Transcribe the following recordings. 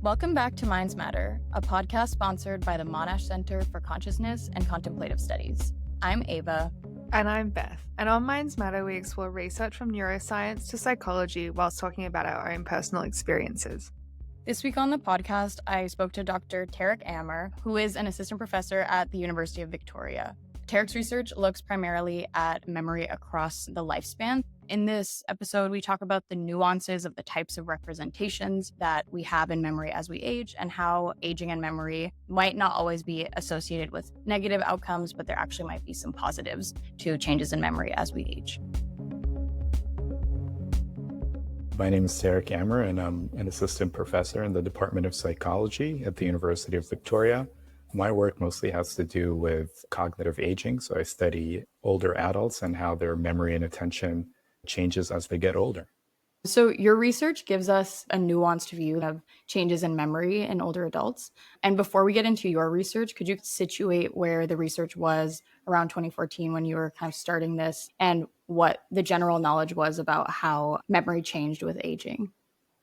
Welcome back to Minds Matter, a podcast sponsored by the Monash Center for Consciousness and Contemplative Studies. I'm Ava. And I'm Beth. And on Minds Matter, we explore research from neuroscience to psychology whilst talking about our own personal experiences. This week on the podcast, I spoke to Dr. Tarek Amer, who is an assistant professor at the University of Victoria. Tarek's research looks primarily at memory across the lifespan. In this episode, we talk about the nuances of the types of representations that we have in memory as we age and how aging and memory might not always be associated with negative outcomes, but there actually might be some positives to changes in memory as we age. My name is Tarek Amer, and I'm an assistant professor in the Department of Psychology at the University of Victoria. My work mostly has to do with cognitive aging, so I study older adults and how their memory and attention changes as they get older. So your research gives us a nuanced view of changes in memory in older adults. And before we get into your research, could you situate where the research was around 2014 when you were kind of starting this and what the general knowledge was about how memory changed with aging?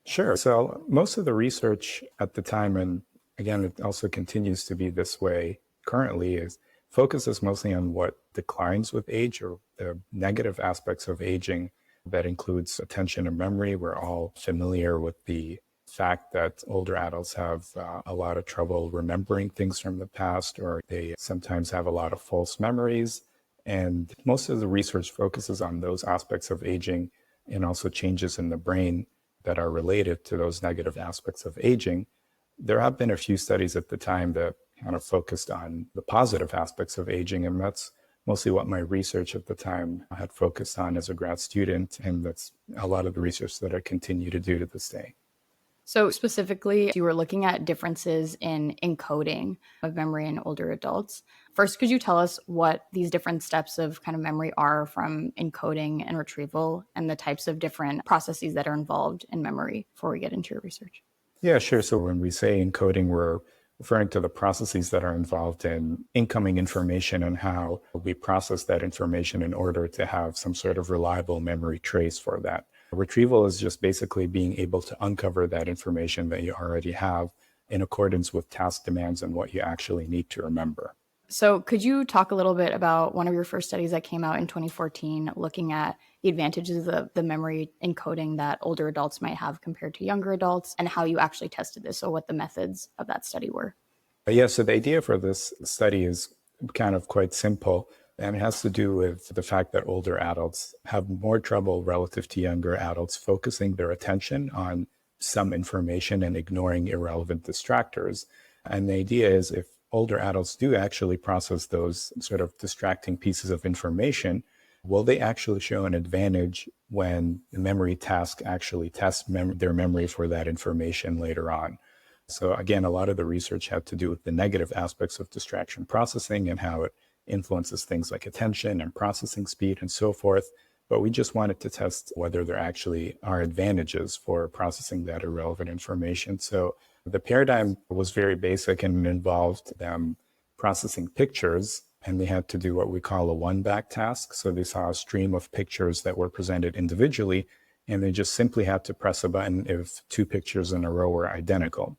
Sure. So most of the research at the time, and again, it also continues to be this way currently, is focuses mostly on what declines with age or the negative aspects of aging. That includes attention and memory. We're all familiar with the fact that older adults have a lot of trouble remembering things from the past, or they sometimes have a lot of false memories. And most of the research focuses on those aspects of aging and also changes in the brain that are related to those negative aspects of aging. There have been a few studies at the time that kind of focused on the positive aspects of aging, and that's mostly what my research at the time had focused on as a grad student, and that's a lot of the research that I continue to do to this day. So specifically, you were looking at differences in encoding of memory in older adults. First, could you tell us what these different steps of kind of memory are from encoding and retrieval and the types of different processes that are involved in memory before we get into your research? Yeah, sure. So when we say encoding, we're referring to the processes that are involved in incoming information and how we process that information in order to have some sort of reliable memory trace for that. Retrieval is just basically being able to uncover that information that you already have in accordance with task demands and what you actually need to remember. So could you talk a little bit about one of your first studies that came out in 2014, looking at the advantages of the memory encoding that older adults might have compared to younger adults and how you actually tested this, or what the methods of that study were? Yeah, so the idea for this study is kind of quite simple, and it has to do with the fact that older adults have more trouble relative to younger adults focusing their attention on some information and ignoring irrelevant distractors. And the idea is if older adults do actually process those sort of distracting pieces of information, will they actually show an advantage when the memory task actually tests their memory for that information later on? So again, a lot of the research had to do with the negative aspects of distraction processing and how it influences things like attention and processing speed and so forth. But we just wanted to test whether there actually are advantages for processing that irrelevant information. So the paradigm was very basic and involved them processing pictures, and they had to do what we call a one-back task. So they saw a stream of pictures that were presented individually, and they just simply had to press a button if two pictures in a row were identical.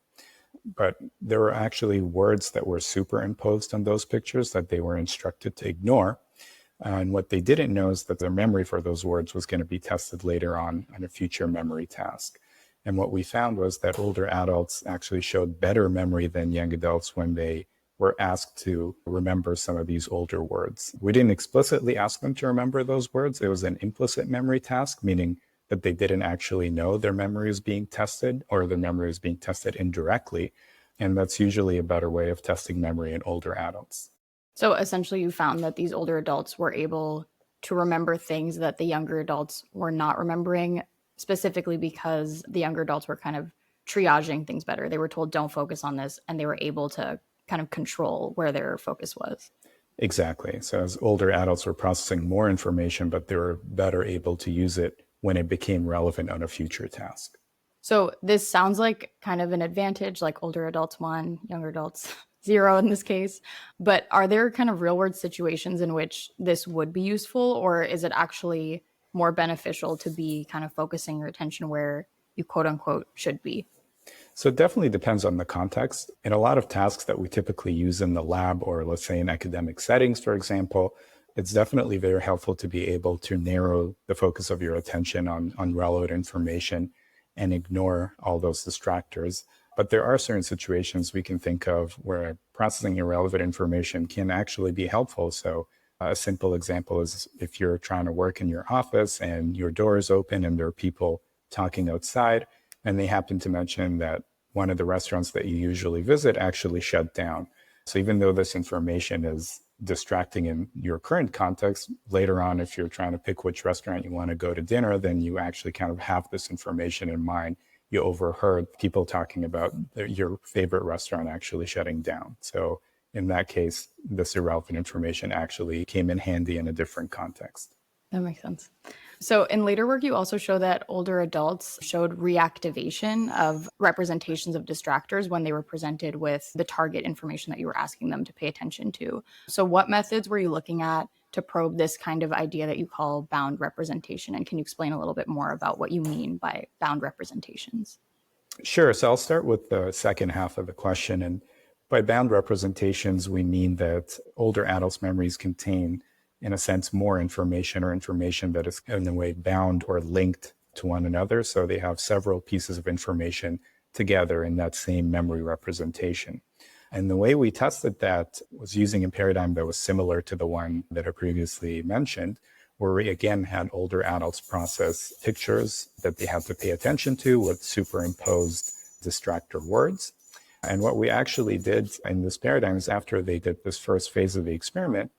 But there were actually words that were superimposed on those pictures that they were instructed to ignore. And what they didn't know is that their memory for those words was going to be tested later on a future memory task. And what we found was that older adults actually showed better memory than young adults when they were asked to remember some of these older words. We didn't explicitly ask them to remember those words. It was an implicit memory task, meaning that they didn't actually know their memory was being tested, or their memory was being tested indirectly. And that's usually a better way of testing memory in older adults. So essentially you found that these older adults were able to remember things that the younger adults were not remembering, specifically because the younger adults were kind of triaging things better. They were told, don't focus on this, and they were able to kind of control where their focus was. Exactly. So as older adults were processing more information, but they were better able to use it when it became relevant on a future task. So this sounds like kind of an advantage, like older adults 1, younger adults 0 in this case. But are there kind of real world situations in which this would be useful, or is it actually more beneficial to be kind of focusing your attention where you quote unquote should be? So it definitely depends on the context. In a lot of tasks that we typically use in the lab, or let's say in academic settings, for example, it's definitely very helpful to be able to narrow the focus of your attention on relevant information and ignore all those distractors. But there are certain situations we can think of where processing irrelevant information can actually be helpful. So a simple example is if you're trying to work in your office and your door is open and there are people talking outside, and they happen to mention that one of the restaurants that you usually visit actually shut down. So even though this information is distracting in your current context, later on, if you're trying to pick which restaurant you want to go to dinner, then you actually kind of have this information in mind. You overheard people talking about your favorite restaurant actually shutting down. So in that case, this irrelevant information actually came in handy in a different context. That makes sense. So in later work, you also show that older adults showed reactivation of representations of distractors when they were presented with the target information that you were asking them to pay attention to. So what methods were you looking at to probe this kind of idea that you call bound representation? And can you explain a little bit more about what you mean by bound representations? Sure. So I'll start with the second half of the question. And by bound representations, we mean that older adults' memories contain, in a sense, more information or information that is in a way bound or linked to one another. So they have several pieces of information together in that same memory representation. And the way we tested that was using a paradigm that was similar to the one that I previously mentioned, where we again had older adults process pictures that they had to pay attention to with superimposed distractor words. And what we actually did in this paradigm is after they did this first phase of the experiment,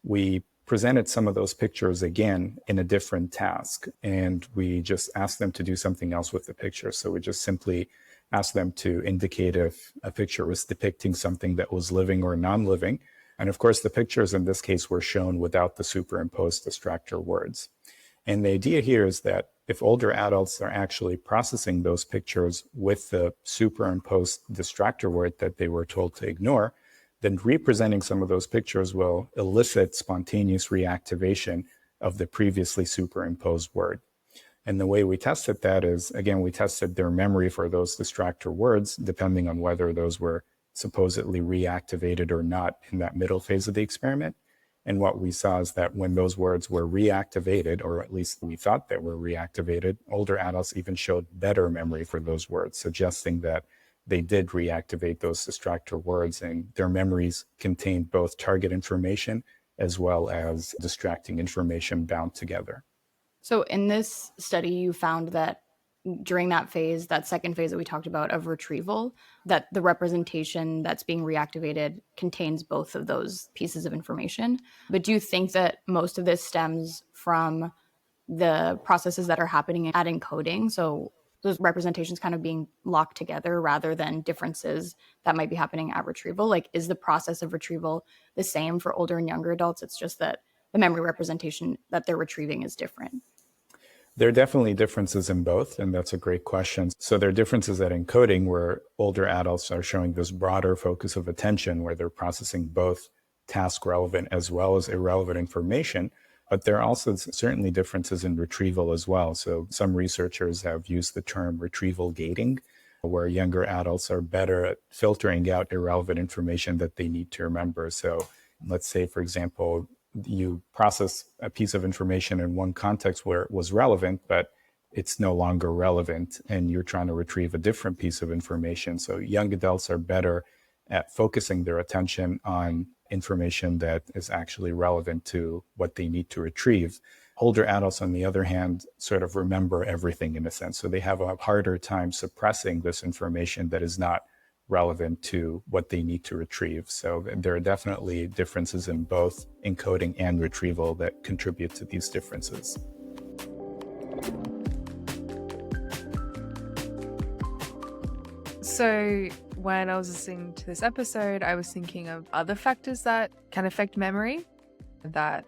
we presented some of those pictures again in a different task. And we just asked them to do something else with the picture. So we just simply asked them to indicate if a picture was depicting something that was living or non-living. And of course, the pictures in this case were shown without the superimposed distractor words. And the idea here is that if older adults are actually processing those pictures with the superimposed distractor word that they were told to ignore, then representing some of those pictures will elicit spontaneous reactivation of the previously superimposed word. And the way we tested that is, again, we tested their memory for those distractor words, depending on whether those were supposedly reactivated or not in that middle phase of the experiment. And what we saw is that when those words were reactivated, or at least we thought they were reactivated, older adults even showed better memory for those words, suggesting that they did reactivate those distractor words and their memories contained both target information as well as distracting information bound together. So in this study, you found that during that phase, that second phase that we talked about of retrieval, that the representation that's being reactivated contains both of those pieces of information. But do you think that most of this stems from the processes that are happening at encoding? So those representations kind of being locked together rather than differences that might be happening at retrieval? Like, is the process of retrieval the same for older and younger adults? It's just that the memory representation that they're retrieving is different. There are definitely differences in both, and that's a great question. So there are differences at encoding where older adults are showing this broader focus of attention where they're processing both task relevant as well as irrelevant information. But there are also certainly differences in retrieval as well. So some researchers have used the term retrieval gating, where younger adults are better at filtering out irrelevant information that they need to remember. So let's say, for example, you process a piece of information in one context where it was relevant, but it's no longer relevant, and you're trying to retrieve a different piece of information. So young adults are better at focusing their attention on information that is actually relevant to what they need to retrieve. Older adults, on the other hand, sort of remember everything in a sense. So they have a harder time suppressing this information that is not relevant to what they need to retrieve. So there are definitely differences in both encoding and retrieval that contribute to these differences. So when I was listening to this episode, I was thinking of other factors that can affect memory that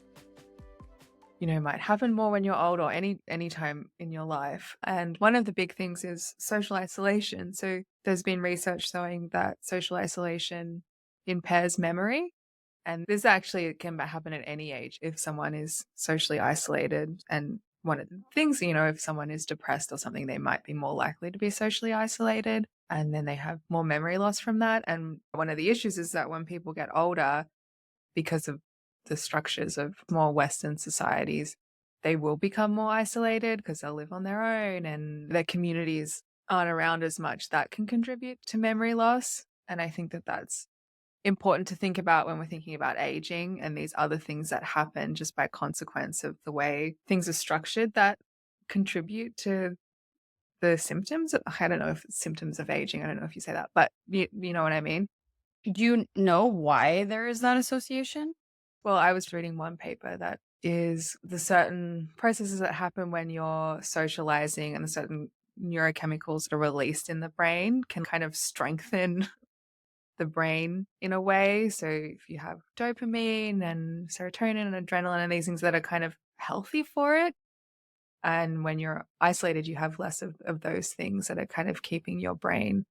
might happen more when you're old or any time in your life. And one of the big things is social isolation. So there's been research showing that social isolation impairs memory. And this actually can happen at any age if someone is socially isolated and one of the things, if someone is depressed or something, they might be more likely to be socially isolated, and then they have more memory loss from that. And one of the issues is that when people get older, because of the structures of more Western societies, they will become more isolated because they'll live on their own and their communities aren't around as much. That can contribute to memory loss. And I think that that's important to think about when we're thinking about aging and these other things that happen just by consequence of the way things are structured that contribute to the symptoms. I don't know if it's symptoms of aging. I don't know if you say that, but you know what I mean? Do you know why there is that association? Well, I was reading one paper that is the certain processes that happen when you're socializing and the certain neurochemicals that are released in the brain can kind of strengthen the brain in a way. So if you have dopamine and serotonin and adrenaline and these things that are kind of healthy for it, and when you're isolated, you have less of those things that are kind of keeping your brain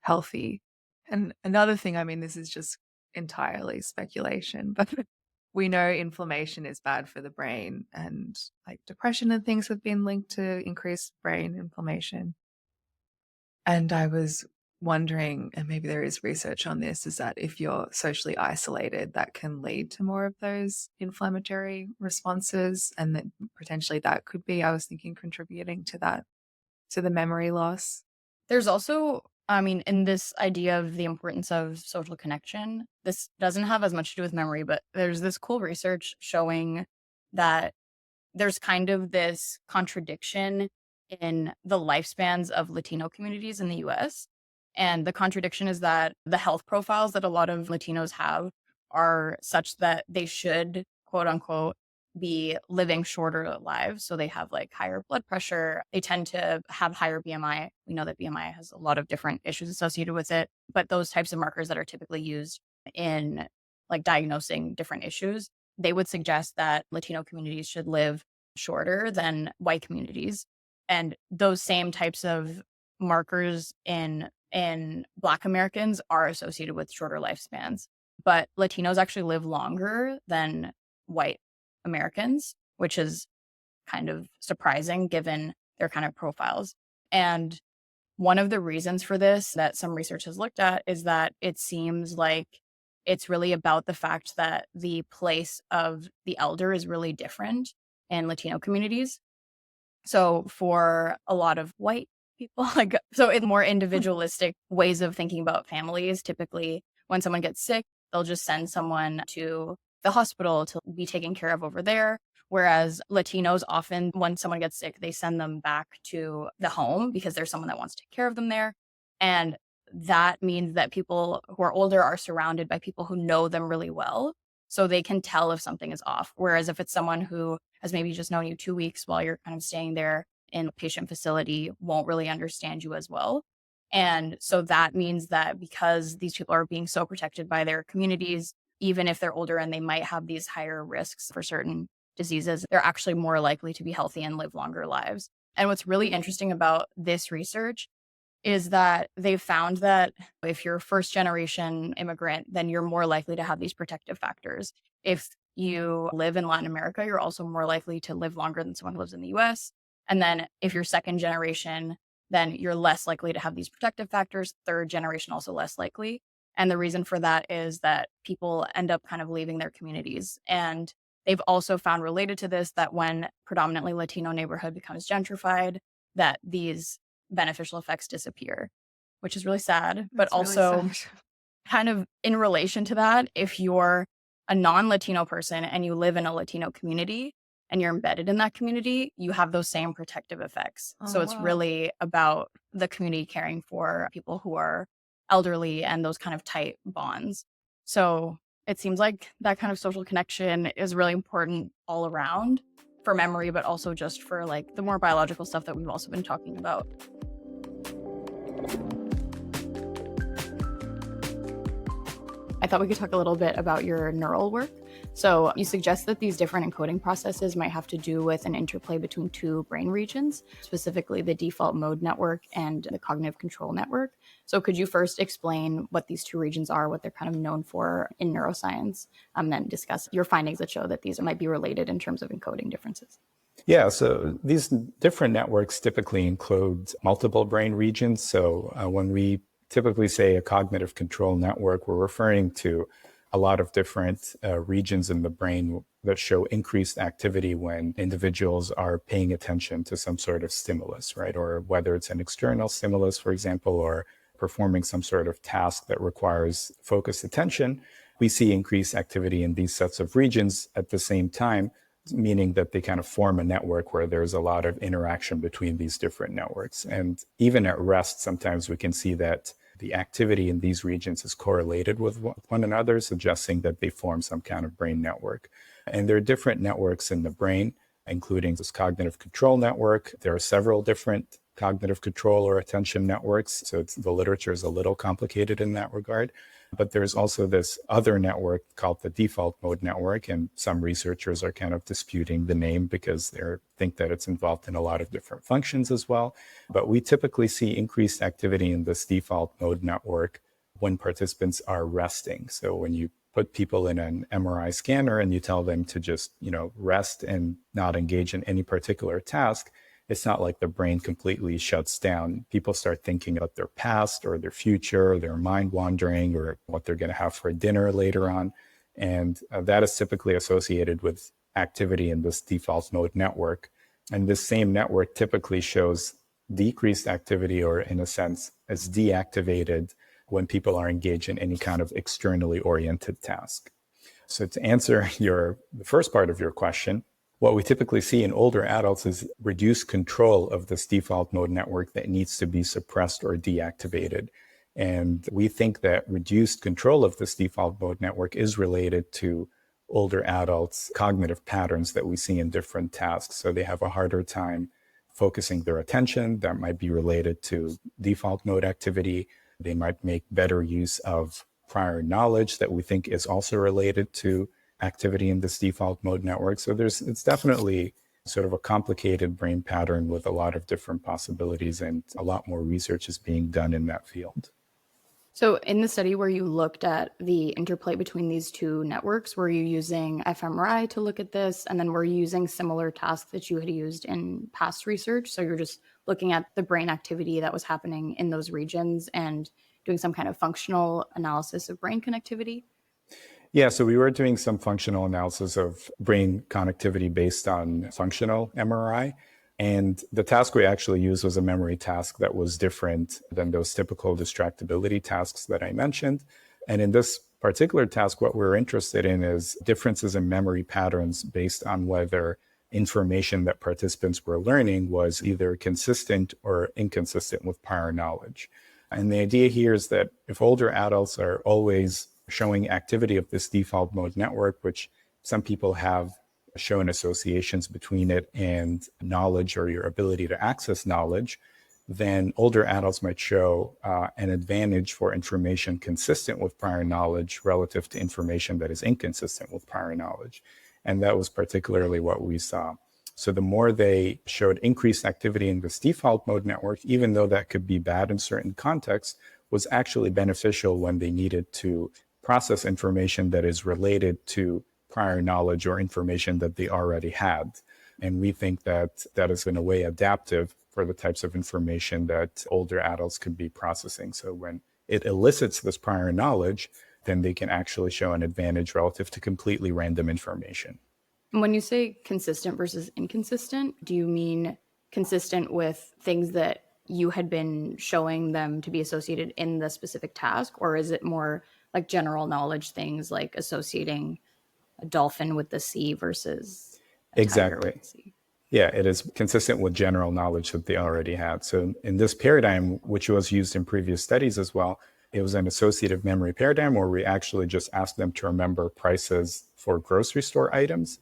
healthy. And another thing, I mean, this is just entirely speculation, but we know inflammation is bad for the brain, and like depression and things have been linked to increased brain inflammation. And I was wondering, and maybe there is research on this, is that if you're socially isolated, that can lead to more of those inflammatory responses, and that potentially that could be, I was thinking, contributing to that, to the memory loss. There's also, I mean, in this idea of the importance of social connection, this doesn't have as much to do with memory, but there's this cool research showing that there's kind of this contradiction in the lifespans of Latino communities in the US. And the contradiction is that the health profiles that a lot of Latinos have are such that they should, quote unquote, be living shorter lives. So they have like higher blood pressure. They tend to have higher BMI. We know that BMI has a lot of different issues associated with it, but those types of markers that are typically used in like diagnosing different issues, they would suggest that Latino communities should live shorter than white communities. And those same types of markers in Black Americans are associated with shorter lifespans. But Latinos actually live longer than white Americans, which is kind of surprising given their kind of profiles. And one of the reasons for this that some research has looked at is that it seems like it's really about the fact that the place of the elder is really different in Latino communities. So for a lot of white people, like, so in more individualistic ways of thinking about families, typically when someone gets sick, they'll just send someone to the hospital to be taken care of over there. Whereas Latinos often, when someone gets sick, they send them back to the home because there's someone that wants to take care of them there. And that means that people who are older are surrounded by people who know them really well. So they can tell if something is off. Whereas if it's someone who has maybe just known you 2 weeks while you're kind of staying there in a patient facility, won't really understand you as well. And so that means that because these people are being so protected by their communities, even if they're older and they might have these higher risks for certain diseases, they're actually more likely to be healthy and live longer lives. And what's really interesting about this research is that they've found that if you're a first generation immigrant, then you're more likely to have these protective factors. If you live in Latin America, you're also more likely to live longer than someone who lives in the US. And then if you're second generation, then you're less likely to have these protective factors. Third generation, also less likely. And the reason for that is that people end up kind of leaving their communities. And they've also found related to this that when predominantly Latino neighborhood becomes gentrified, that these beneficial effects disappear, which is really sad. But It's really also sad. kind of in relation to that, if you're a non-Latino person and you live in a Latino community and you're embedded in that community, you have those same protective effects. Oh, So it's wow. really about the community caring for people who are elderly and those kind of tight bonds. So it seems like that kind of social connection is really important all around for memory, but also just for like the more biological stuff that we've also been talking about. I thought we could talk a little bit about your neural work. So you suggest that these different encoding processes might have to do with an interplay between two brain regions, specifically the default mode network and the cognitive control network. So could you first explain what these two regions are, what they're kind of known for in neuroscience, and then discuss your findings that show that these might be related in terms of encoding differences? Yeah, so these different networks typically include multiple brain regions. So when we typically say a cognitive control network, we're referring to a lot of different regions in the brain that show increased activity when individuals are paying attention to some sort of stimulus, right? Or whether it's an external stimulus, for example, or performing some sort of task that requires focused attention, we see increased activity in these sets of regions at the same time, meaning that they kind of form a network where there's a lot of interaction between these different networks. And even at rest, sometimes we can see that the activity in these regions is correlated with one another, suggesting that they form some kind of brain network. And there are different networks in the brain, including this cognitive control network. There are several different cognitive control or attention networks. So the literature is a little complicated in that regard. But there's also this other network called the default mode network. And some researchers are kind of disputing the name because they think that it's involved in a lot of different functions as well. But we typically see increased activity in this default mode network when participants are resting. So when you put people in an MRI scanner and you tell them to just, rest and not engage in any particular task, it's not like the brain completely shuts down. People start thinking about their past or their future, their mind wandering, or what they're going to have for dinner later on. And that is typically associated with activity in this default mode network. And this same network typically shows decreased activity, or in a sense, is deactivated when people are engaged in any kind of externally oriented task. So to answer the first part of your question, what we typically see in older adults is reduced control of this default mode network that needs to be suppressed or deactivated. And we think that reduced control of this default mode network is related to older adults' cognitive patterns that we see in different tasks. So they have a harder time focusing their attention. That might be related to default mode activity. They might make better use of prior knowledge that we think is also related to activity in this default mode network. So it's definitely sort of a complicated brain pattern with a lot of different possibilities, and a lot more research is being done in that field. So in the study where you looked at the interplay between these two networks, were you using fMRI to look at this? And then were you using similar tasks that you had used in past research? So you're just looking at the brain activity that was happening in those regions and doing some kind of functional analysis of brain connectivity? Yeah, so we were doing some functional analysis of brain connectivity based on functional MRI. And the task we actually used was a memory task that was different than those typical distractibility tasks that I mentioned. And in this particular task, what we're interested in is differences in memory patterns based on whether information that participants were learning was either consistent or inconsistent with prior knowledge. And the idea here is that if older adults are always showing activity of this default mode network, which some people have shown associations between it and knowledge or your ability to access knowledge, then older adults might show an advantage for information consistent with prior knowledge relative to information that is inconsistent with prior knowledge. And that was particularly what we saw. So the more they showed increased activity in this default mode network, even though that could be bad in certain contexts, was actually beneficial when they needed to process information that is related to prior knowledge or information that they already had. And we think that that is in a way adaptive for the types of information that older adults could be processing. So when it elicits this prior knowledge, then they can actually show an advantage relative to completely random information. When you say consistent versus inconsistent, do you mean consistent with things that you had been showing them to be associated in the specific task? Or is it more like general knowledge things like associating a dolphin with the sea versus a tiger with the sea? Yeah, it is consistent with general knowledge that they already had. So in this paradigm, which was used in previous studies as well, it was an associative memory paradigm where we actually just asked them to remember prices for grocery store items.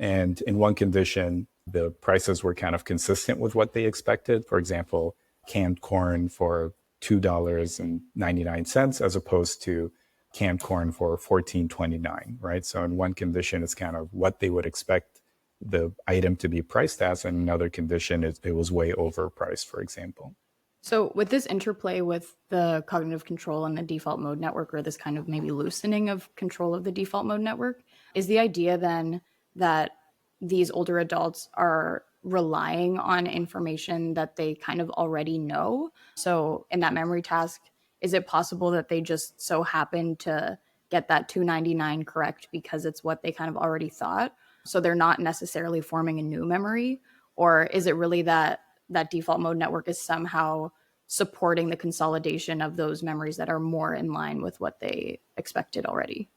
And in one condition, the prices were kind of consistent with what they expected. For example, canned corn for $2.99 as opposed to canned corn for $14.29, right? So in one condition, it's kind of what they would expect the item to be priced as, and another condition, it was way overpriced, for example. So with this interplay with the cognitive control and the default mode network, or this kind of maybe loosening of control of the default mode network, is the idea then that these older adults are relying on information that they kind of already know. So in that memory task, is it possible that they just so happen to get that 299 correct because it's what they kind of already thought? So they're not necessarily forming a new memory? Or is it really that that default mode network is somehow supporting the consolidation of those memories that are more in line with what they expected already?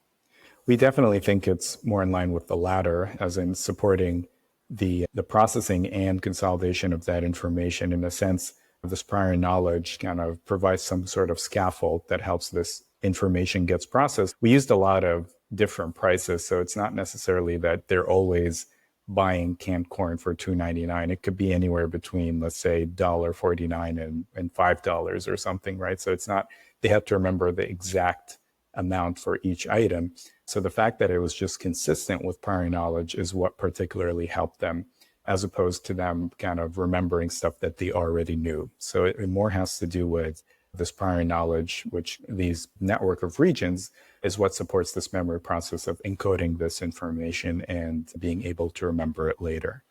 We definitely think it's more in line with the latter, as in supporting the processing and consolidation of that information. In a sense, this prior knowledge kind of provides some sort of scaffold that helps this information gets processed. We used a lot of different prices, so it's not necessarily that they're always buying canned corn for $2.99. It could be anywhere between, let's say, $1.49 and $5 or something, right? So it's not, they have to remember the exact amount for each item. So the fact that it was just consistent with prior knowledge is what particularly helped them, as opposed to them kind of remembering stuff that they already knew. So it more has to do with this prior knowledge, which these network of regions is what supports this memory process of encoding this information and being able to remember it later.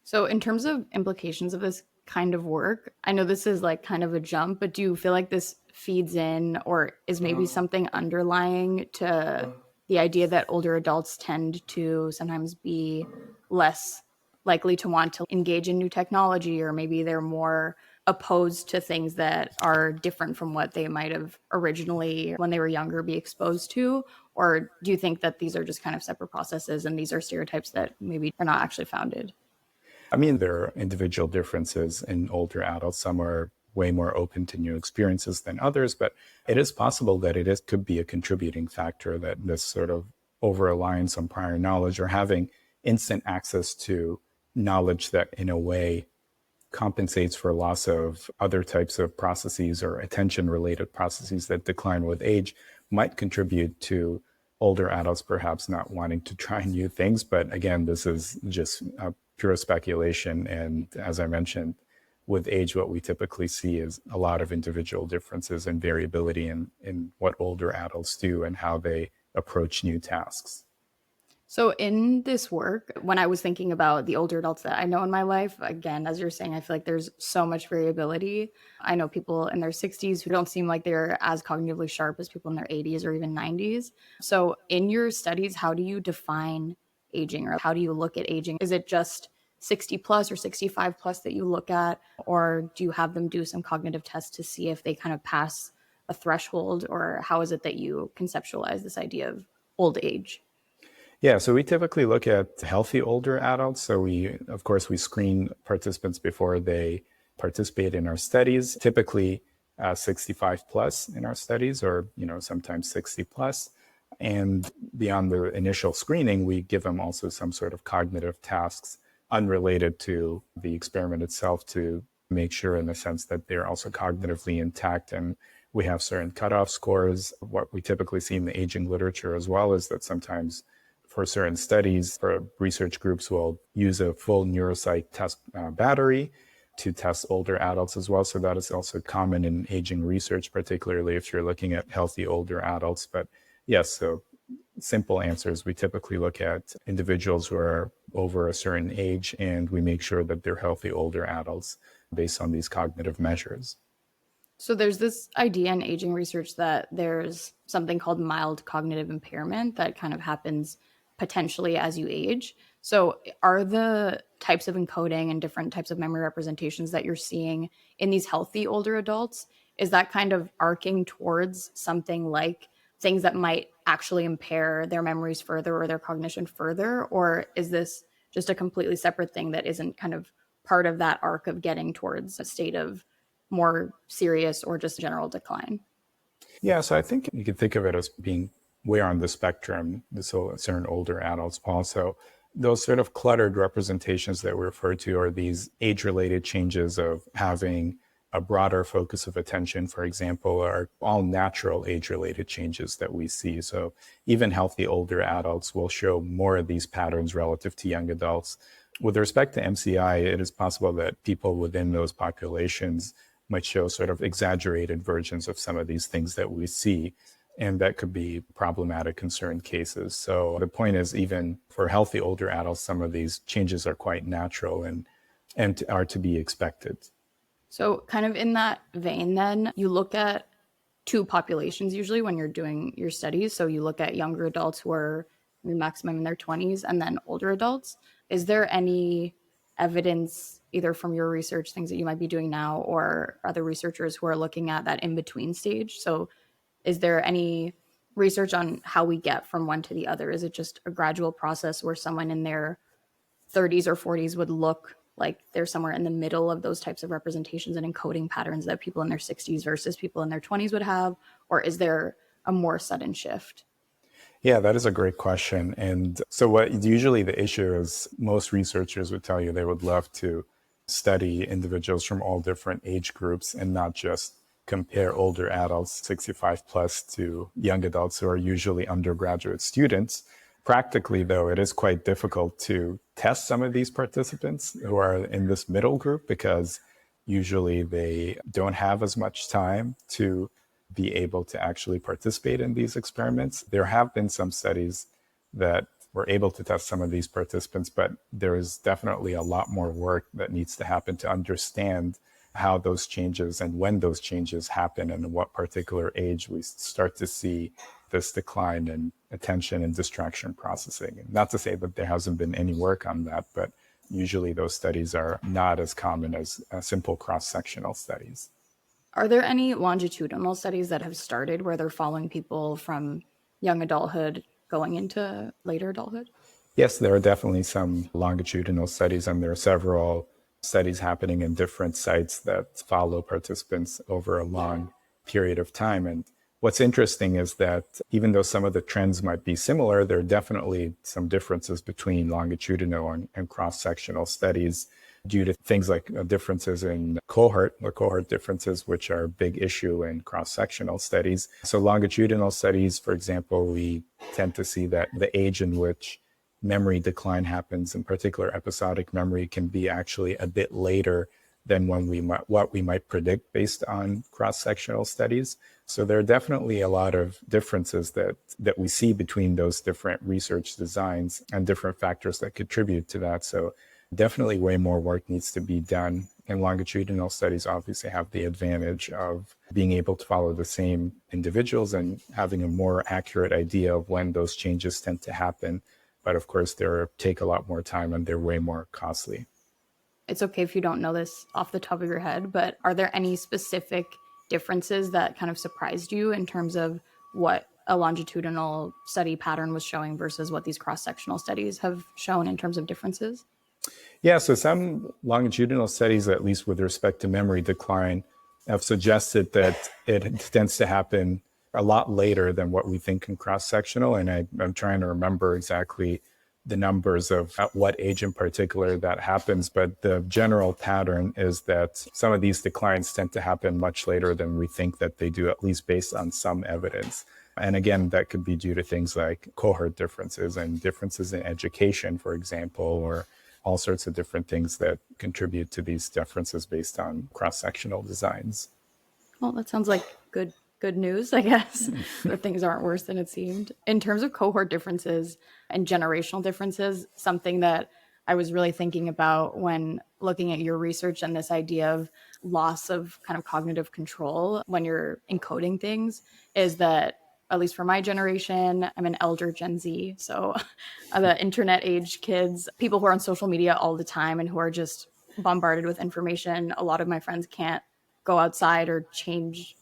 So in terms of implications of this kind of work, I know this is like kind of a jump, but do you feel like this feeds in or is maybe something underlying to the idea that older adults tend to sometimes be less likely to want to engage in new technology, or maybe they're more opposed to things that are different from what they might have originally when they were younger be exposed to? Or do you think that these are just kind of separate processes and these are stereotypes that maybe are not actually founded? I mean, there are individual differences in older adults. Some are way more open to new experiences than others, but it is possible that could be a contributing factor, that this sort of over-reliance on prior knowledge or having instant access to knowledge that in a way compensates for loss of other types of processes or attention-related processes that decline with age might contribute to older adults perhaps not wanting to try new things. But again, this is just pure speculation. And as I mentioned, with age, what we typically see is a lot of individual differences and variability in what older adults do and how they approach new tasks. So in this work, when I was thinking about the older adults that I know in my life, again, as you're saying, I feel like there's so much variability. I know people in their 60s who don't seem like they're as cognitively sharp as people in their 80s or even 90s. So in your studies, how do you define aging, or how do you look at aging? Is it just 60 plus or 65 plus that you look at, or do you have them do some cognitive tests to see if they kind of pass a threshold, or how is it that you conceptualize this idea of old age? Yeah, so we typically look at healthy older adults. So of course, we screen participants before they participate in our studies, typically 65 plus in our studies, or, sometimes 60 plus. And beyond the initial screening, we give them also some sort of cognitive tasks unrelated to the experiment itself to make sure, in a sense, that they're also cognitively intact. And we have certain cutoff scores. What we typically see in the aging literature as well is that sometimes for certain studies, for research groups will use a full neuropsych test battery to test older adults as well. So that is also common in aging research, particularly if you're looking at healthy older adults. But yes, so simple answers, we typically look at individuals who are over a certain age, and we make sure that they're healthy older adults based on these cognitive measures. So there's this idea in aging research that there's something called mild cognitive impairment that kind of happens potentially as you age. So are the types of encoding and different types of memory representations that you're seeing in these healthy older adults, is that kind of arcing towards something like things that might actually impair their memories further or their cognition further? Or is this just a completely separate thing that isn't kind of part of that arc of getting towards a state of more serious or just general decline? Yeah, so I think you could think of it as being where on the spectrum, so certain older adults, Paul. So those sort of cluttered representations that we refer to are these age-related changes of having a broader focus of attention, for example, are all natural age-related changes that we see. So even healthy older adults will show more of these patterns relative to young adults. With respect to MCI, it is possible that people within those populations might show sort of exaggerated versions of some of these things that we see. And that could be problematic in certain cases. So the point is, even for healthy older adults, some of these changes are quite natural and are to be expected. So, kind of in that vein, then, you look at two populations usually when you're doing your studies. So, you look at younger adults who are maximum in their 20s and then older adults. Is there any evidence, either from your research, things that you might be doing now, or other researchers who are looking at that in between stage? So, is there any research on how we get from one to the other? Is it just a gradual process where someone in their 30s or 40s would look like they're somewhere in the middle of those types of representations and encoding patterns that people in their 60s versus people in their 20s would have? Or is there a more sudden shift? Yeah, that is a great question. And so what usually the issue is, most researchers would tell you they would love to study individuals from all different age groups and not just compare older adults 65 plus to young adults who are usually undergraduate students. Practically, though, it is quite difficult to test some of these participants who are in this middle group because usually they don't have as much time to be able to actually participate in these experiments. There have been some studies that were able to test some of these participants, but there is definitely a lot more work that needs to happen to understand how those changes and when those changes happen and what particular age we start to see this decline in attention and distraction processing. And not to say that there hasn't been any work on that, but usually those studies are not as common as simple cross-sectional studies. Are there any longitudinal studies that have started where they're following people from young adulthood going into later adulthood? Yes, there are definitely some longitudinal studies, and there are several studies happening in different sites that follow participants over a long period of time. And what's interesting is that even though some of the trends might be similar, there are definitely some differences between longitudinal and cross-sectional studies due to things like differences in cohort differences, which are a big issue in cross-sectional studies. So longitudinal studies, for example, we tend to see that the age in which memory decline happens, in particular episodic memory, can be actually a bit later than what we might predict based on cross-sectional studies. So there are definitely a lot of differences that we see between those different research designs and different factors that contribute to that. So definitely way more work needs to be done. And longitudinal studies obviously have the advantage of being able to follow the same individuals and having a more accurate idea of when those changes tend to happen. But of course, they take a lot more time and they're way more costly. It's okay if you don't know this off the top of your head, but are there any specific differences that kind of surprised you in terms of what a longitudinal study pattern was showing versus what these cross-sectional studies have shown in terms of differences? Yeah, so some longitudinal studies, at least with respect to memory decline, have suggested that it tends to happen a lot later than what we think in cross-sectional. And I'm trying to remember exactly the numbers of at what age in particular that happens. But the general pattern is that some of these declines tend to happen much later than we think that they do, at least based on some evidence. And again, that could be due to things like cohort differences and differences in education, for example, or all sorts of different things that contribute to these differences based on cross-sectional designs. Well, that sounds like good news, I guess, that things aren't worse than it seemed. In terms of cohort differences and generational differences, something that I was really thinking about when looking at your research and this idea of loss of kind of cognitive control when you're encoding things is that, at least for my generation, I'm an elder Gen Z. So the internet age kids, people who are on social media all the time and who are just bombarded with information. A lot of my friends can't go outside or change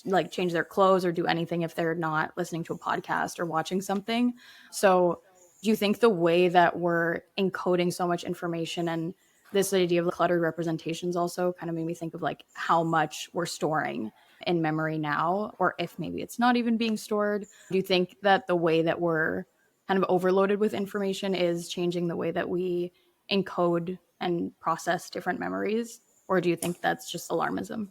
their clothes or do anything if they're not listening to a podcast or watching something. So do you think the way that we're encoding so much information and this idea of cluttered representations also kind of made me think of like how much we're storing in memory now, or if maybe it's not even being stored? Do you think that the way that we're kind of overloaded with information is changing the way that we encode and process different memories? Or do you think that's just alarmism?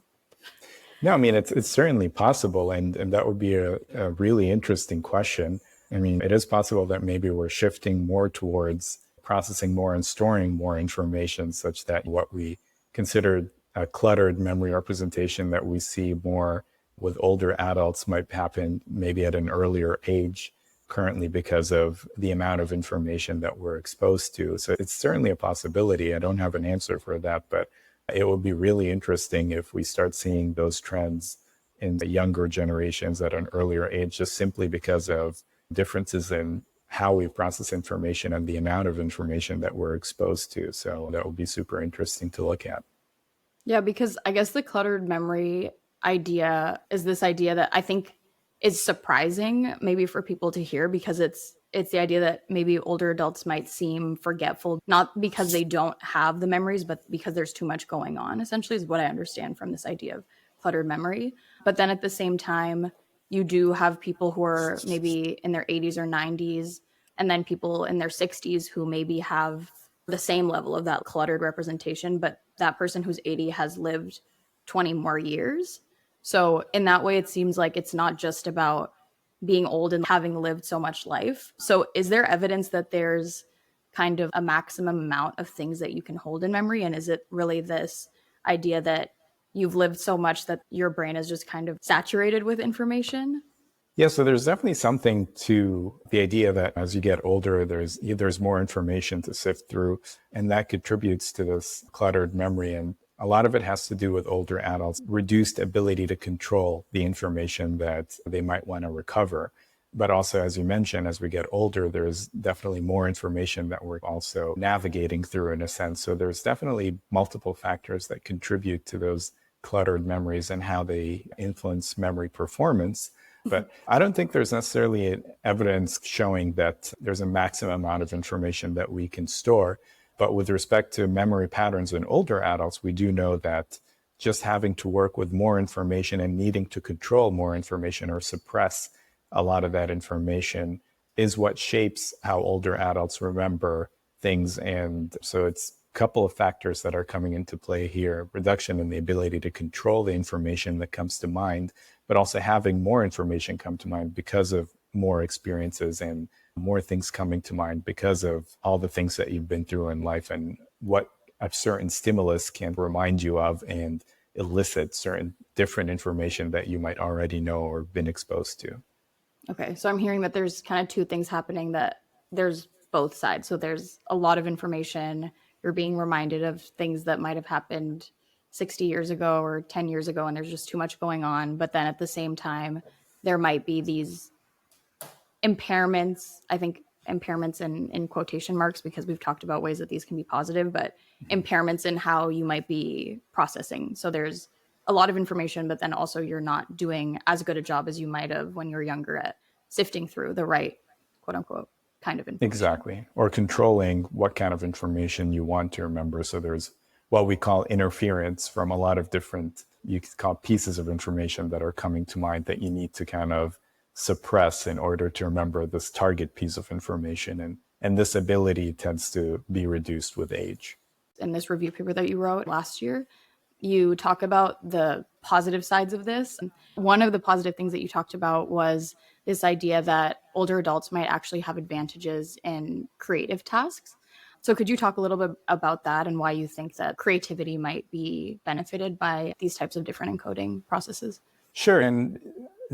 No, I mean, it's certainly possible. And that would be a really interesting question. I mean, it is possible that maybe we're shifting more towards processing more and storing more information such that what we considered a cluttered memory representation that we see more with older adults might happen maybe at an earlier age currently because of the amount of information that we're exposed to. So it's certainly a possibility. I don't have an answer for that, but it would be really interesting if we start seeing those trends in the younger generations at an earlier age, just simply because of differences in how we process information and the amount of information that we're exposed to. So that would be super interesting to look at. Yeah, because I guess the cluttered memory idea is this idea that I think is surprising maybe for people to hear, because it's the idea that maybe older adults might seem forgetful, not because they don't have the memories, but because there's too much going on, essentially, is what I understand from this idea of cluttered memory. But then at the same time, you do have people who are maybe in their 80s or 90s, and then people in their 60s who maybe have the same level of that cluttered representation, but that person who's 80 has lived 20 more years. So in that way, it seems like it's not just about being old and having lived so much life. So is there evidence that there's kind of a maximum amount of things that you can hold in memory? And is it really this idea that you've lived so much that your brain is just kind of saturated with information? Yeah, so there's definitely something to the idea that as you get older, there's more information to sift through, and that contributes to this cluttered memory. And a lot of it has to do with older adults' reduced ability to control the information that they might want to recover. But also, as you mentioned, as we get older, there's definitely more information that we're also navigating through in a sense. So there's definitely multiple factors that contribute to those cluttered memories and how they influence memory performance. But I don't think there's necessarily evidence showing that there's a maximum amount of information that we can store. But with respect to memory patterns in older adults, we do know that just having to work with more information and needing to control more information or suppress a lot of that information is what shapes how older adults remember things. And so it's a couple of factors that are coming into play here: reduction in the ability to control the information that comes to mind, but also having more information come to mind because of more experiences and more things coming to mind because of all the things that you've been through in life and what a certain stimulus can remind you of and elicit certain different information that you might already know or been exposed to. Okay, so I'm hearing that there's kind of two things happening, that there's both sides. So there's a lot of information. You're being reminded of things that might have happened 60 years ago or 10 years ago, and there's just too much going on. But then at the same time, there might be these impairments, I think impairments in quotation marks, because we've talked about ways that these can be positive, but impairments in how you might be processing. So there's a lot of information, but then also you're not doing as good a job as you might have when you were younger at sifting through the right, quote unquote, kind of information. Exactly. Or controlling what kind of information you want to remember. So there's what we call interference from a lot of different, you could call pieces of information that are coming to mind that you need to kind of suppress in order to remember this target piece of information. And this ability tends to be reduced with age. In this review paper that you wrote last year, you talk about the positive sides of this. One of the positive things that you talked about was this idea that older adults might actually have advantages in creative tasks. So could you talk a little bit about that and why you think that creativity might be benefited by these types of different encoding processes? Sure. And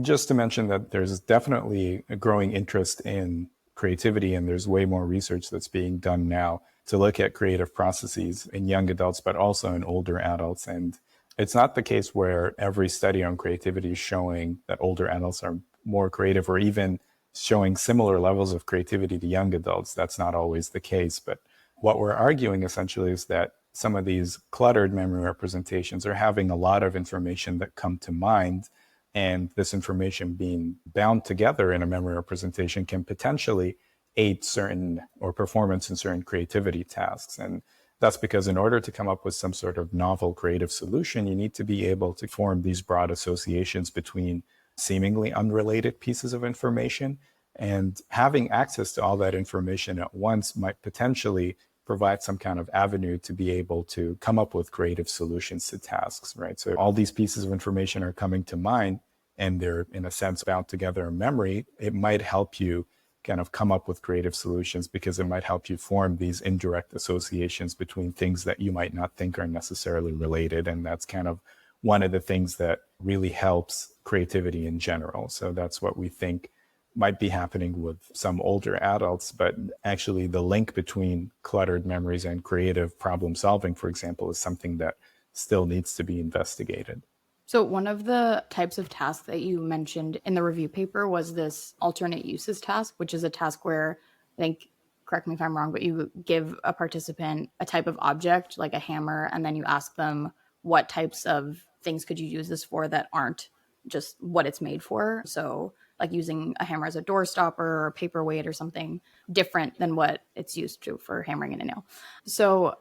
just to mention that there's definitely a growing interest in creativity, and there's way more research that's being done now to look at creative processes in young adults, but also in older adults. And it's not the case where every study on creativity is showing that older adults are more creative or even showing similar levels of creativity to young adults. That's not always the case. But what we're arguing essentially is that some of these cluttered memory representations are having a lot of information that come to mind, and this information being bound together in a memory representation can potentially aid certain or performance in certain creativity tasks. And that's because in order to come up with some sort of novel creative solution, you need to be able to form these broad associations between seemingly unrelated pieces of information. And having access to all that information at once might potentially provide some kind of avenue to be able to come up with creative solutions to tasks, right? So all these pieces of information are coming to mind and they're in a sense bound together in memory. It might help you kind of come up with creative solutions because it might help you form these indirect associations between things that you might not think are necessarily related. And that's kind of one of the things that really helps creativity in general. So that's what we think might be happening with some older adults, but actually the link between cluttered memories and creative problem solving, for example, is something that still needs to be investigated. So one of the types of tasks that you mentioned in the review paper was this alternate uses task, which is a task where I think, correct me if I'm wrong, but you give a participant a type of object like a hammer, and then you ask them what types of things could you use this for that aren't just what it's made for. So like using a hammer as a door stopper or a paperweight or something different than what it's used to for hammering in a nail. So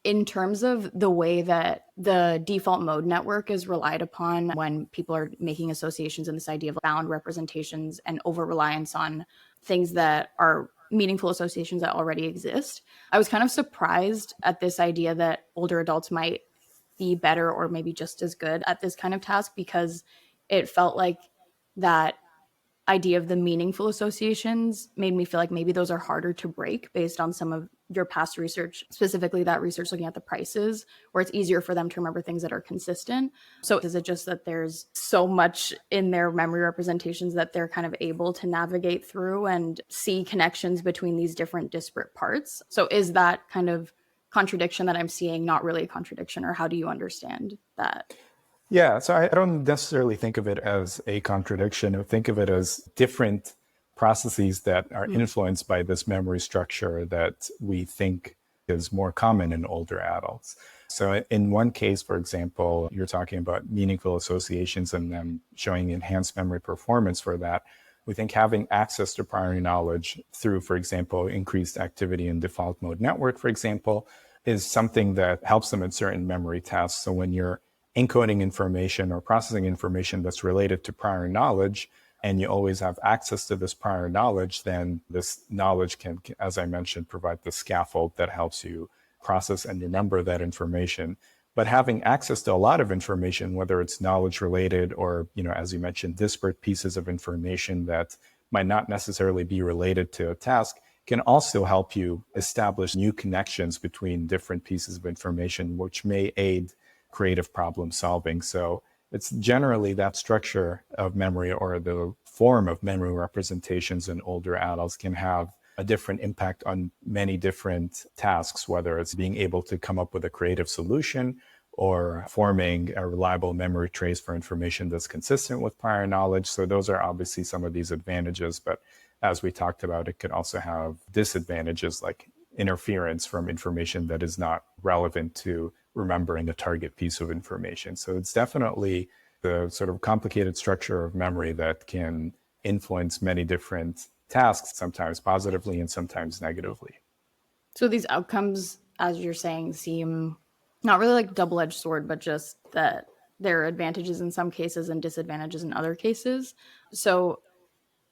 in terms of the way that the default mode network is relied upon when people are making associations in this idea of bound representations and over reliance on things that are meaningful associations that already exist, I was kind of surprised at this idea that older adults might be better or maybe just as good at this kind of task, because it felt like that idea of the meaningful associations made me feel like maybe those are harder to break based on some of your past research, specifically that research looking at the prices, where it's easier for them to remember things that are consistent. So is it just that there's so much in their memory representations that they're kind of able to navigate through and see connections between these different disparate parts? So is that kind of contradiction that I'm seeing not really a contradiction, or how do you understand that? Yeah, so I don't necessarily think of it as a contradiction. I think of it as different processes that are influenced by this memory structure that we think is more common in older adults. So in one case, for example, you're talking about meaningful associations and them showing enhanced memory performance for that. We think having access to prior knowledge through, for example, increased activity in default mode network, for example, is something that helps them in certain memory tasks. So when you're encoding information or processing information that's related to prior knowledge, and you always have access to this prior knowledge, then this knowledge can, as I mentioned, provide the scaffold that helps you process and remember that information. But having access to a lot of information, whether it's knowledge related or, as you mentioned, disparate pieces of information that might not necessarily be related to a task, can also help you establish new connections between different pieces of information, which may aid creative problem solving. So it's generally that structure of memory or the form of memory representations in older adults can have a different impact on many different tasks, whether it's being able to come up with a creative solution or forming a reliable memory trace for information that's consistent with prior knowledge. So those are obviously some of these advantages, but as we talked about, it could also have disadvantages like interference from information that is not relevant to remembering a target piece of information. So it's definitely the sort of complicated structure of memory that can influence many different tasks, sometimes positively and sometimes negatively. So these outcomes, as you're saying, seem not really like double-edged sword, but just that there are advantages in some cases and disadvantages in other cases. So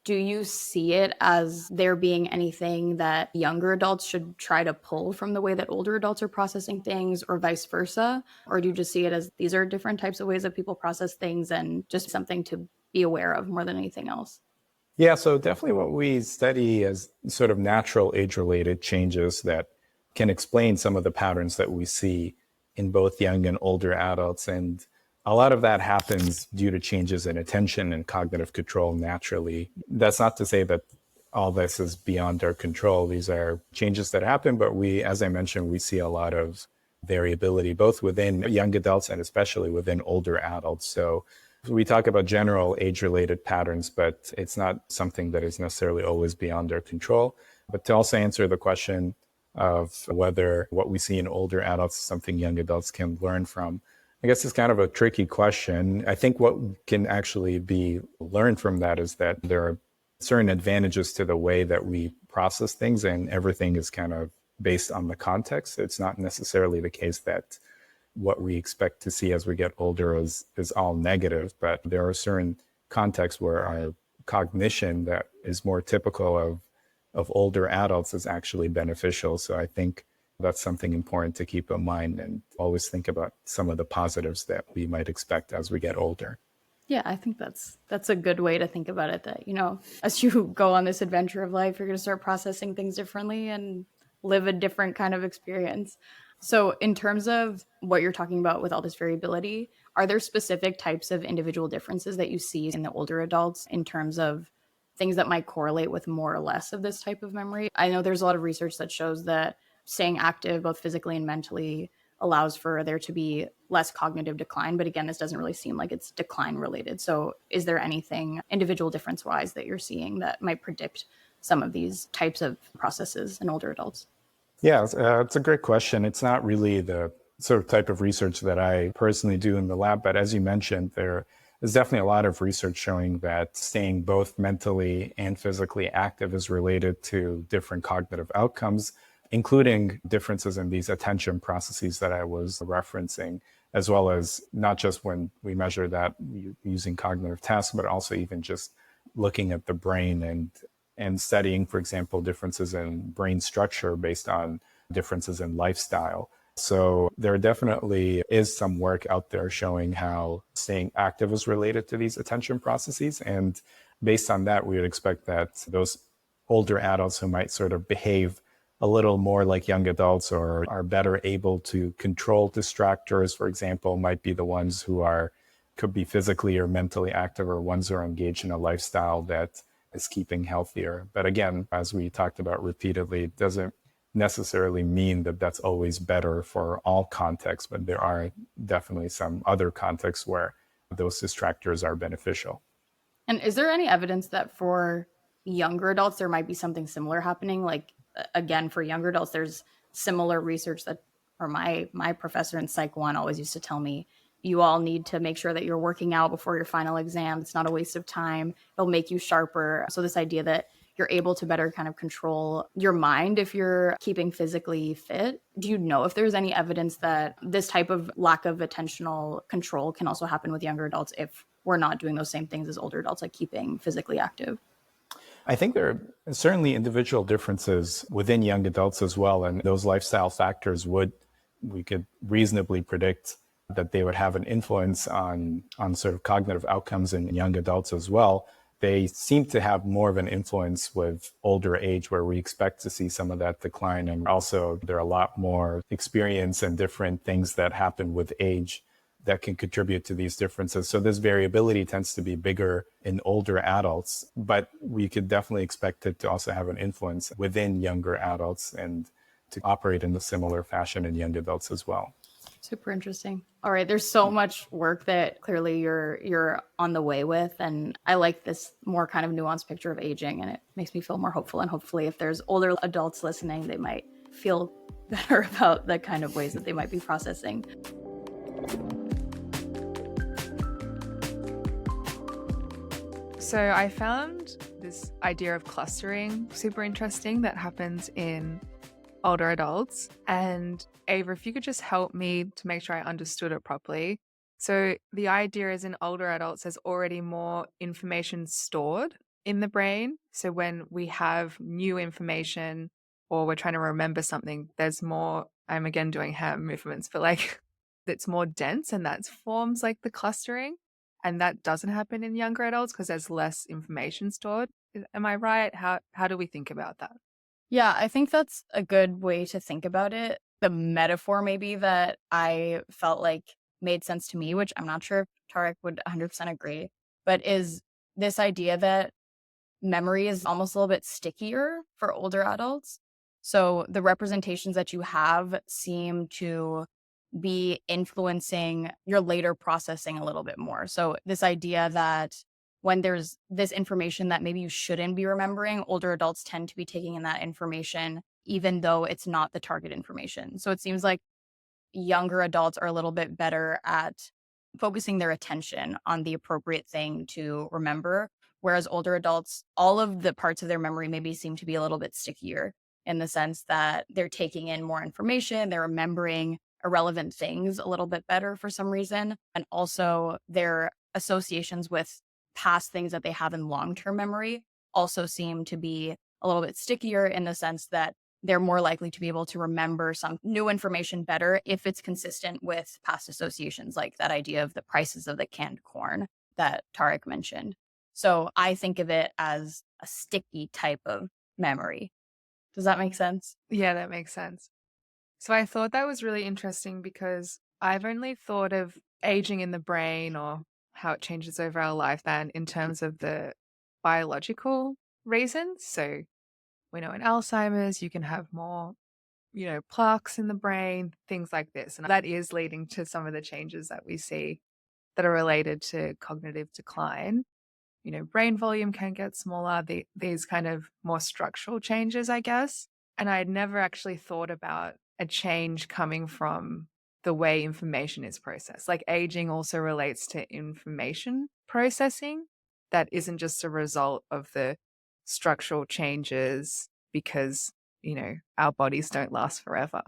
do you see it as there being anything that younger adults should try to pull from the way that older adults are processing things, or vice versa? Or do you just see it as these are different types of ways that people process things and just something to be aware of more than anything else? Yeah, so definitely what we study as sort of natural age-related changes that can explain some of the patterns that we see in both young and older adults. And a lot of that happens due to changes in attention and cognitive control naturally. That's not to say that all this is beyond our control. These are changes that happen, but as I mentioned, we see a lot of variability, both within young adults and especially within older adults. So we talk about general age-related patterns, but it's not something that is necessarily always beyond our control. But to also answer the question of whether what we see in older adults is something young adults can learn from, I guess it's kind of a tricky question. I think what can actually be learned from that is that there are certain advantages to the way that we process things, and everything is kind of based on the context. It's not necessarily the case that what we expect to see as we get older is all negative, but there are certain contexts where our cognition that is more typical of older adults is actually beneficial. So I think that's something important to keep in mind and always think about some of the positives that we might expect as we get older. Yeah, I think that's a good way to think about it, that, as you go on this adventure of life, you're going to start processing things differently and live a different kind of experience. So, in terms of what you're talking about with all this variability, are there specific types of individual differences that you see in the older adults in terms of things that might correlate with more or less of this type of memory? I know there's a lot of research that shows that staying active, both physically and mentally, allows for there to be less cognitive decline. But again, this doesn't really seem like it's decline related. So, is there anything individual difference wise that you're seeing that might predict some of these types of processes in older adults? Yeah, it's a great question. It's not really the sort of type of research that I personally do in the lab, but as you mentioned, there is definitely a lot of research showing that staying both mentally and physically active is related to different cognitive outcomes, including differences in these attention processes that I was referencing, as well as not just when we measure that using cognitive tasks, but also even just looking at the brain and studying, for example, differences in brain structure based on differences in lifestyle. So there definitely is some work out there showing how staying active is related to these attention processes. And based on that, we would expect that those older adults who might sort of behave a little more like young adults or are better able to control distractors, for example, might be the ones who could be physically or mentally active, or ones who are engaged in a lifestyle that is keeping healthier. But again, as we talked about repeatedly, it doesn't necessarily mean that that's always better for all contexts, but there are definitely some other contexts where those distractors are beneficial. And is there any evidence that for younger adults there might be something similar happening? Like again, for younger adults, there's similar research that, or my professor in Psych 1 always used to tell me, you all need to make sure that you're working out before your final exam. It's not a waste of time. It'll make you sharper. So this idea that you're able to better kind of control your mind if you're keeping physically fit. Do you know if there's any evidence that this type of lack of attentional control can also happen with younger adults if we're not doing those same things as older adults, like keeping physically active? I think there are certainly individual differences within young adults as well. And those lifestyle factors we could reasonably predict that they would have an influence on sort of cognitive outcomes in young adults as well. They seem to have more of an influence with older age, where we expect to see some of that decline. And also, there are a lot more experience and different things that happen with age that can contribute to these differences. So this variability tends to be bigger in older adults, but we could definitely expect it to also have an influence within younger adults and to operate in a similar fashion in young adults as well. Super interesting. All right, there's so much work that clearly you're on the way with, and I like this more kind of nuanced picture of aging, and it makes me feel more hopeful. And hopefully, if there's older adults listening, they might feel better about the kind of ways that they might be processing. So I found this idea of clustering super interesting that happens in older adults. And Ava, if you could just help me to make sure I understood it properly. So the idea is in older adults, there's already more information stored in the brain. So when we have new information or we're trying to remember something, there's more, I'm again doing hand movements, but like it's more dense, and that forms like the clustering. And that doesn't happen in younger adults because there's less information stored. Am I right? How do we think about that? Yeah, I think that's a good way to think about it. The metaphor maybe that I felt like made sense to me, which I'm not sure if Tarek would 100% agree, but is this idea that memory is almost a little bit stickier for older adults. So the representations that you have seem to be influencing your later processing a little bit more. So this idea that when there's this information that maybe you shouldn't be remembering, older adults tend to be taking in that information, even though it's not the target information. So it seems like younger adults are a little bit better at focusing their attention on the appropriate thing to remember. Whereas older adults, all of the parts of their memory maybe seem to be a little bit stickier in the sense that they're taking in more information, they're remembering irrelevant things a little bit better for some reason. And also their associations with past things that they have in long term memory also seem to be a little bit stickier in the sense that they're more likely to be able to remember some new information better if it's consistent with past associations, like that idea of the prices of the canned corn that Tarek mentioned. So I think of it as a sticky type of memory. Does that make sense? Yeah, that makes sense. So I thought that was really interesting because I've only thought of aging in the brain or how it changes over our lifespan in terms of the biological reasons. So we know in Alzheimer's, you can have more, plaques in the brain, things like this. And that is leading to some of the changes that we see that are related to cognitive decline. Brain volume can get smaller, these kind of more structural changes, I guess. And I had never actually thought about a change coming from the way information is processed. Like aging also relates to information processing that isn't just a result of the structural changes because, our bodies don't last forever.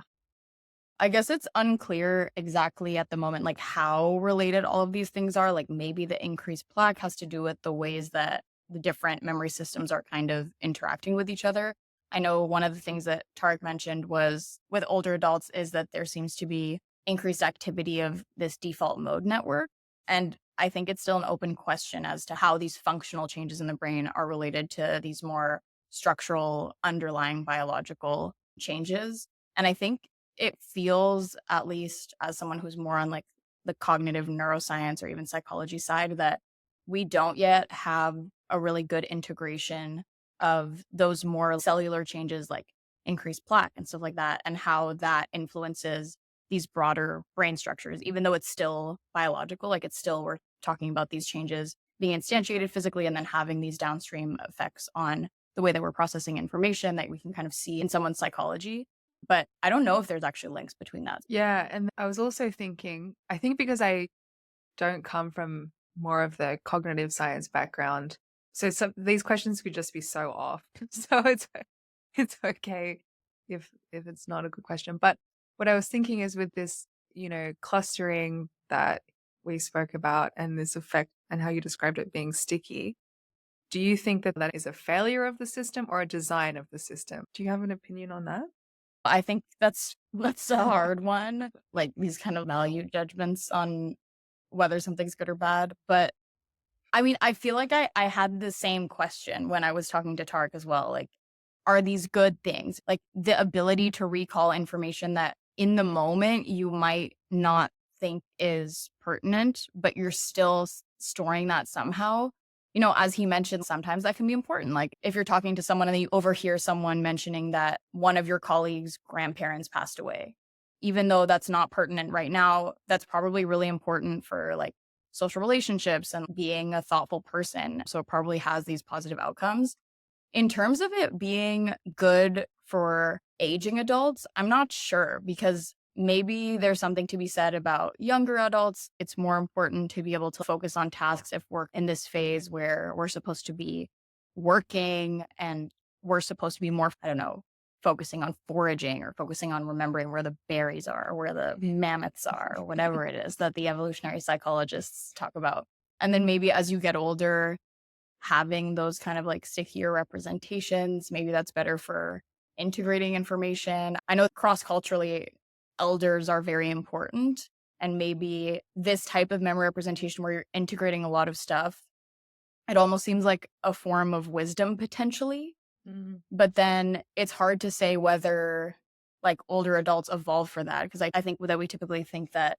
I guess it's unclear exactly at the moment, like how related all of these things are. Like maybe the increased plaque has to do with the ways that the different memory systems are kind of interacting with each other. I know one of the things that Tarek mentioned was with older adults is that there seems to be increased activity of this default mode network. And I think it's still an open question as to how these functional changes in the brain are related to these more structural underlying biological changes. And I think it feels, at least as someone who's more on like the cognitive neuroscience or even psychology side, that we don't yet have a really good integration of those more cellular changes like increased plaque and stuff like that, and how that influences these broader brain structures, even though it's still biological, like it's still, we're talking about these changes being instantiated physically and then having these downstream effects on the way that we're processing information that we can kind of see in someone's psychology. But I don't know if there's actually links between that. Yeah. And I was also thinking, I think because I don't come from more of the cognitive science background, so these questions could just be so off. So it's okay if it's not a good question. But what I was thinking is with this, clustering that we spoke about and this effect and how you described it being sticky, do you think that that is a failure of the system or a design of the system? Do you have an opinion on that? I think that's a hard one, like these kind of value judgments on whether something's good or bad. But I mean, I feel like I had the same question when I was talking to Tark as well. Like, are these good things? Like the ability to recall information that in the moment you might not think is pertinent, but you're still storing that somehow. As he mentioned, sometimes that can be important. Like if you're talking to someone and then you overhear someone mentioning that one of your colleagues' grandparents passed away, even though that's not pertinent right now, that's probably really important for like social relationships and being a thoughtful person. So it probably has these positive outcomes. In terms of it being good for aging adults, I'm not sure because maybe there's something to be said about younger adults. It's more important to be able to focus on tasks if we're in this phase where we're supposed to be working and we're supposed to be more, I don't know, focusing on foraging or focusing on remembering where the berries are or where the mammoths are or whatever it is that the evolutionary psychologists talk about. And then maybe as you get older, having those kind of like stickier representations, maybe that's better for integrating information. I know cross culturally, elders are very important. And maybe this type of memory representation where you're integrating a lot of stuff, it almost seems like a form of wisdom potentially. But then it's hard to say whether like older adults evolve for that. Because I think that we typically think that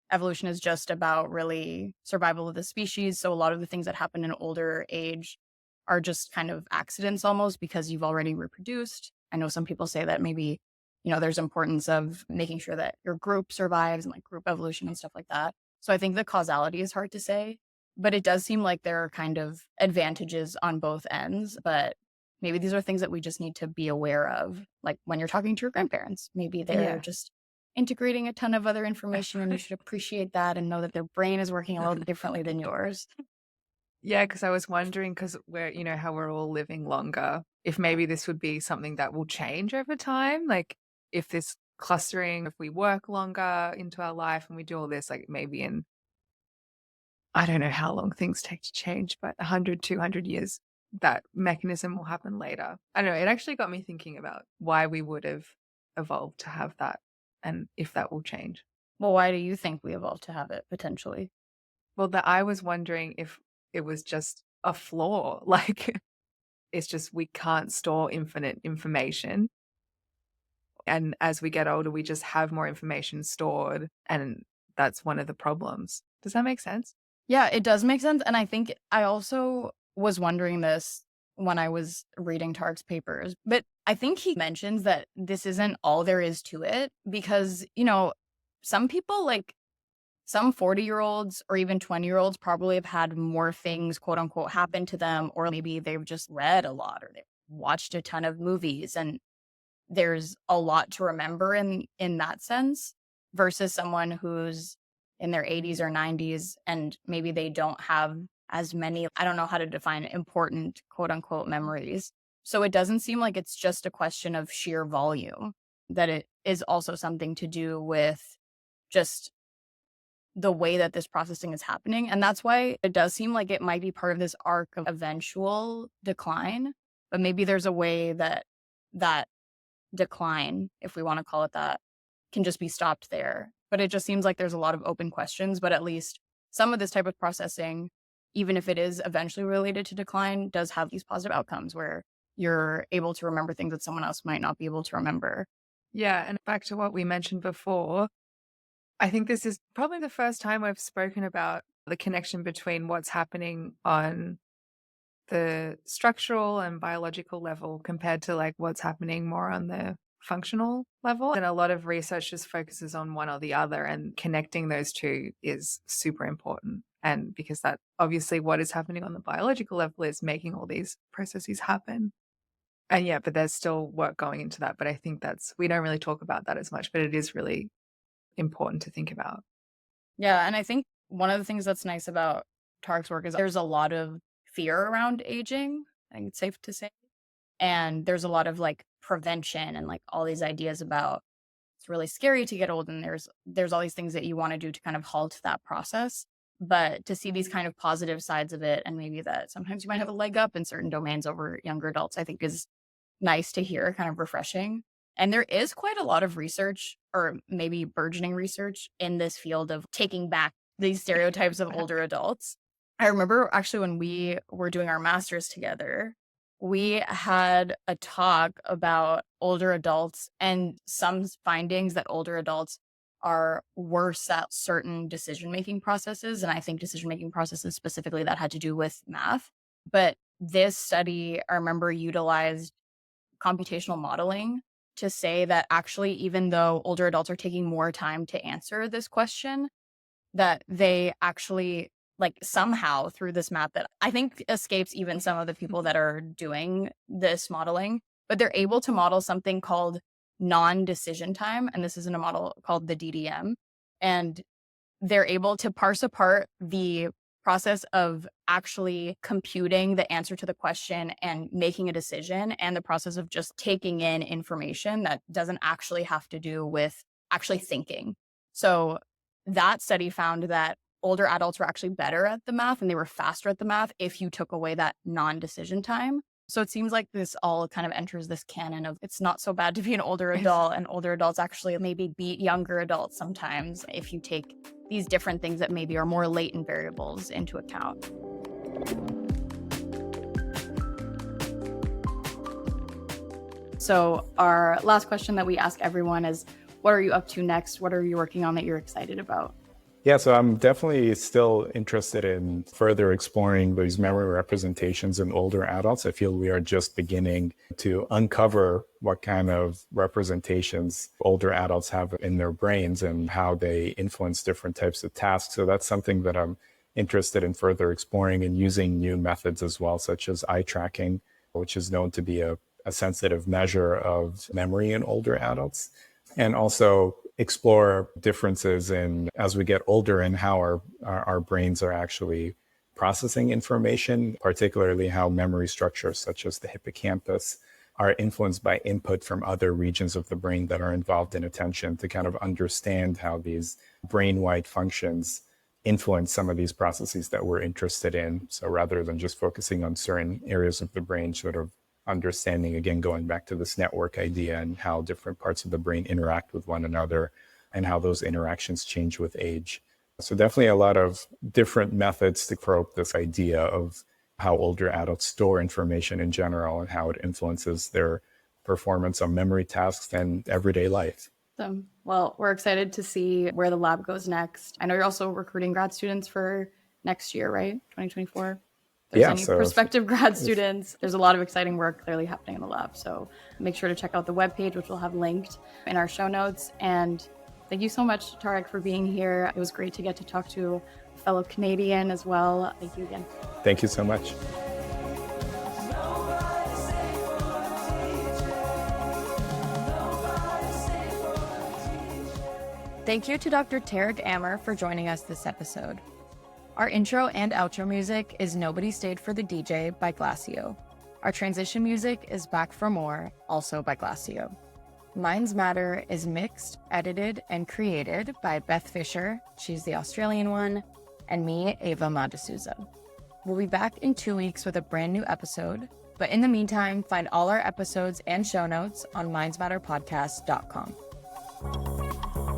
evolution is just about really survival of the species. So a lot of the things that happen in older age are just kind of accidents almost because you've already reproduced. I know some people say that maybe, there's importance of making sure that your group survives and like group evolution and stuff like that. So I think the causality is hard to say, but it does seem like there are kind of advantages on both ends. But maybe these are things that we just need to be aware of. Like when you're talking to your grandparents, maybe they're just integrating a ton of other information and you should appreciate that and know that their brain is working a little differently than yours. Yeah, because I was wondering, because we're, how we're all living longer, if maybe this would be something that will change over time. Like if this clustering, if we work longer into our life and we do all this, like maybe in, I don't know how long things take to change, but 100, 200 years, that mechanism will happen later. I don't know. It actually got me thinking about why we would have evolved to have that and if that will change. Well, why do you think we evolved to have it potentially? Well, that I was wondering if it was just a flaw. Like it's just we can't store infinite information. And as we get older, we just have more information stored. And that's one of the problems. Does that make sense? Yeah, it does make sense. And I think I also was wondering this when I was reading Tarek's papers, but I think he mentions that this isn't all there is to it because, some people like some 40-year-olds or even 20-year-olds probably have had more things, quote unquote, happen to them, or maybe they've just read a lot or they've watched a ton of movies. And there's a lot to remember in that sense versus someone who's in their 80s or 90s and maybe they don't have as many, I don't know how to define important quote unquote memories. So it doesn't seem like it's just a question of sheer volume, that it is also something to do with just the way that this processing is happening. And that's why it does seem like it might be part of this arc of eventual decline, but maybe there's a way that that decline, if we want to call it that, can just be stopped there. But it just seems like there's a lot of open questions, but at least some of this type of processing, even if it is eventually related to decline, does have these positive outcomes where you're able to remember things that someone else might not be able to remember. Yeah. And back to what we mentioned before, I think this is probably the first time we've spoken about the connection between what's happening on the structural and biological level compared to like what's happening more on the functional level. And a lot of research just focuses on one or the other, and connecting those two is super important. And because that obviously what is happening on the biological level is making all these processes happen. And yeah, but there's still work going into that. But I think we don't really talk about that as much, but it is really important to think about. Yeah, and I think one of the things that's nice about Tarek's work is there's a lot of fear around aging, I think it's safe to say. And there's a lot of like prevention and like all these ideas about it's really scary to get old and there's all these things that you want to do to kind of halt that process. But to see these kind of positive sides of it and maybe that sometimes you might have a leg up in certain domains over younger adults, I think is nice to hear, kind of refreshing. And there is quite a lot of research, or maybe burgeoning research, in this field of taking back these stereotypes of older adults. I remember actually when we were doing our masters together, we had a talk about older adults and some findings that older adults are worse at certain decision-making processes. And I think decision-making processes specifically that had to do with math. But this study, I remember, utilized computational modeling to say that actually, even though older adults are taking more time to answer this question, that they actually, like, somehow through this math that I think escapes even some of the people that are doing this modeling, but they're able to model something called non-decision time. And this is in a model called the DDM. And they're able to parse apart the process of actually computing the answer to the question and making a decision, and the process of just taking in information that doesn't actually have to do with actually thinking. So that study found that older adults were actually better at the math and they were faster at the math if you took away that non-decision time. So it seems like this all kind of enters this canon of it's not so bad to be an older adult, and older adults actually maybe beat younger adults sometimes if you take these different things that maybe are more latent variables into account. So our last question that we ask everyone is, what are you up to next? What are you working on that you're excited about? Yeah, so I'm definitely still interested in further exploring these memory representations in older adults. I feel we are just beginning to uncover what kind of representations older adults have in their brains and how they influence different types of tasks. So that's something that I'm interested in further exploring and using new methods as well, such as eye tracking, which is known to be a sensitive measure of memory in older adults. And also explore differences in as we get older and how our brains are actually processing information, particularly how memory structures such as the hippocampus are influenced by input from other regions of the brain that are involved in attention, to kind of understand how these brain-wide functions influence some of these processes that we're interested in. So rather than just focusing on certain areas of the brain, sort of understanding, again, going back to this network idea and how different parts of the brain interact with one another and how those interactions change with age. So definitely a lot of different methods to probe this idea of how older adults store information in general and how it influences their performance of memory tasks and everyday life. Well, we're excited to see where the lab goes next. I know you're also recruiting grad students for next year, right? 2024. If there's any prospective grad students, there's a lot of exciting work clearly happening in the lab. So make sure to check out the webpage, which we'll have linked in our show notes. And thank you so much, Tarek, for being here. It was great to get to talk to a fellow Canadian as well. Thank you again. Thank you so much. Thank you to Dr. Tarek Amer for joining us this episode. Our intro and outro music is Nobody Stayed for the DJ by Glacio. Our transition music is Back for More, also by Glacio. Minds Matter is mixed, edited, and created by Beth Fisher, she's the Australian one, and me, Ava Madasuza. We'll be back in 2 weeks with a brand new episode, but in the meantime, find all our episodes and show notes on mindsmatterpodcast.com.